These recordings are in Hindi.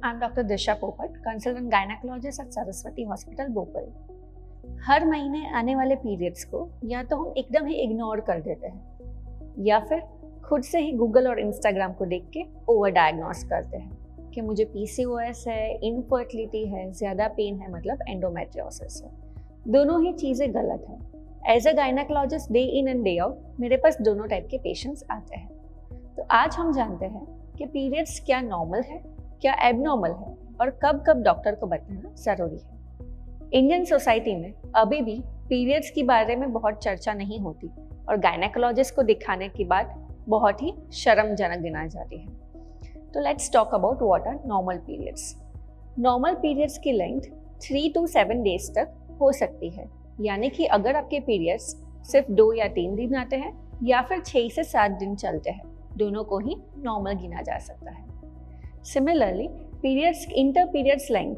I'm Dr. Disha Popat, consultant gynecologist at Saraswati Hospital, Bhopal. हर महीने आने वाले पीरियड्स को या तो हम एकदम ही इग्नोर कर देते हैं या फिर खुद से ही गूगल और इंस्टाग्राम को देख के ओवर डायग्नोस करते हैं कि मुझे PCOS है, इनफर्टिलिटी है, ज़्यादा पेन है, मतलब एंडोमेट्रियोसिस है। दोनों ही चीज़ें गलत हैं। As a gynaecologist day in and day out मेरे पास दोनों टाइप के पेशेंट्स आते हैं। तो आज हम जानते हैं कि पीरियड्स क्या नॉर्मल है, क्या एबनॉर्मल है और कब कब डॉक्टर को बताना ज़रूरी है। इंडियन सोसाइटी में अभी भी पीरियड्स के बारे में बहुत चर्चा नहीं होती और गायनेकोलॉजिस्ट को दिखाने की बात बहुत ही शर्मजनक गिनाई जाती है। तो let's talk about what are normal periods. Normal periods की लेंथ 3 to 7 डेज तक हो सकती है, यानी कि अगर आपके पीरियड्स सिर्फ 2 या 3 दिन आते हैं या फिर 6 से 7 दिन चलते हैं, दोनों को ही नॉर्मल गिना जा सकता है। Similarly periods inter periods length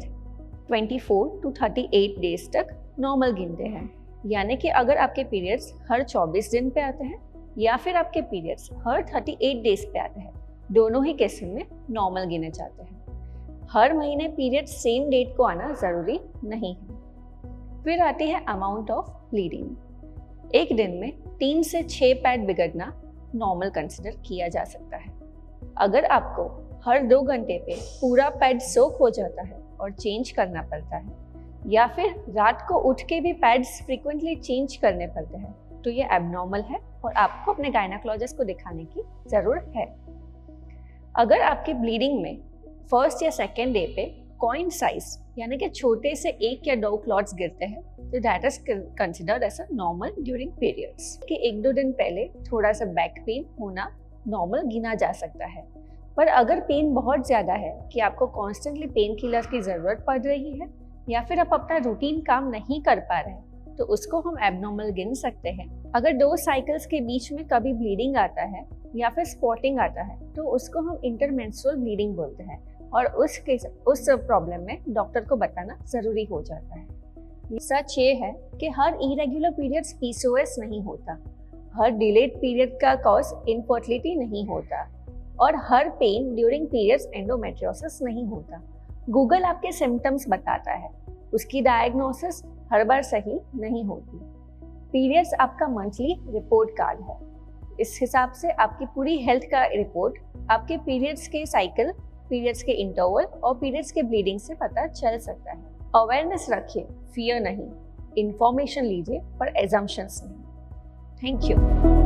24 to 38 days तक नॉर्मल गिनते हैं, यानी कि अगर आपके पीरियड्स हर 24 दिन पे आते हैं या फिर आपके पीरियड्स हर 38 डेज पे आते हैं, दोनों ही केसेस में नॉर्मल गिने जाते हैं। हर महीने पीरियड्स सेम डेट को आना ज़रूरी नहीं है। फिर आती है अमाउंट ऑफ ब्लीडिंग। एक दिन में 3 से 6 पैड बिगड़ना नॉर्मल कंसिडर किया जा सकता है। अगर आपको हर 2 घंटे पे पूरा पैड सोक हो जाता है और चेंज करना पड़ता है या फिर रात को उठ के भी पैड्स फ्रीक्वेंटली चेंज करने पड़ते हैं, तो ये एबनॉर्मल है और आपको अपने गायनेकोलॉजिस्ट को दिखाने की ज़रूरत है। अगर आपकी ब्लीडिंग में फर्स्ट या सेकेंड डे पे कॉइन साइज यानी कि छोटे से 1 या 2 क्लॉट्स गिरते हैं, तो that is considered as a normal during periods. कि 1-2 दिन पहले थोड़ा सा बैक पेन होना नॉर्मल गिना जा सकता है, पर अगर पेन बहुत ज़्यादा है कि आपको कॉन्स्टेंटली पेन किलर्स की ज़रूरत पड़ रही है या फिर आप अपना रूटीन काम नहीं कर पा रहे हैं, तो उसको हम एबनॉर्मल गिन सकते हैं। अगर 2 साइकिल्स के बीच में कभी ब्लीडिंग आता है या फिर स्पॉटिंग आता है, तो उसको हम इंटरमेंस्ट्रुअल ब्लीडिंग बोलते हैं और उस प्रॉब्लम में डॉक्टर को बताना ज़रूरी हो जाता है। सच ये है कि हर इरेगुलर पीरियड्स PCOS नहीं होता, हर डिलेड पीरियड का कॉज इनफर्टिलिटी नहीं होता और हर पेन ड्यूरिंग पीरियड्स एंडोमेट्रियोसिस नहीं होता। गूगल आपके सिम्टम्स बताता है, उसकी डायग्नोसिस हर बार सही नहीं होती। पीरियड्स आपका मंथली रिपोर्ट कार्ड है। इस हिसाब से आपकी पूरी हेल्थ का रिपोर्ट आपके पीरियड्स के साइकिल, पीरियड्स के इंटरवल और पीरियड्स के ब्लीडिंग से पता चल सकता है। अवेयरनेस रखिए, फियर नहीं, इंफॉर्मेशन लीजिए पर एजम्पशंस नहीं। Thank you.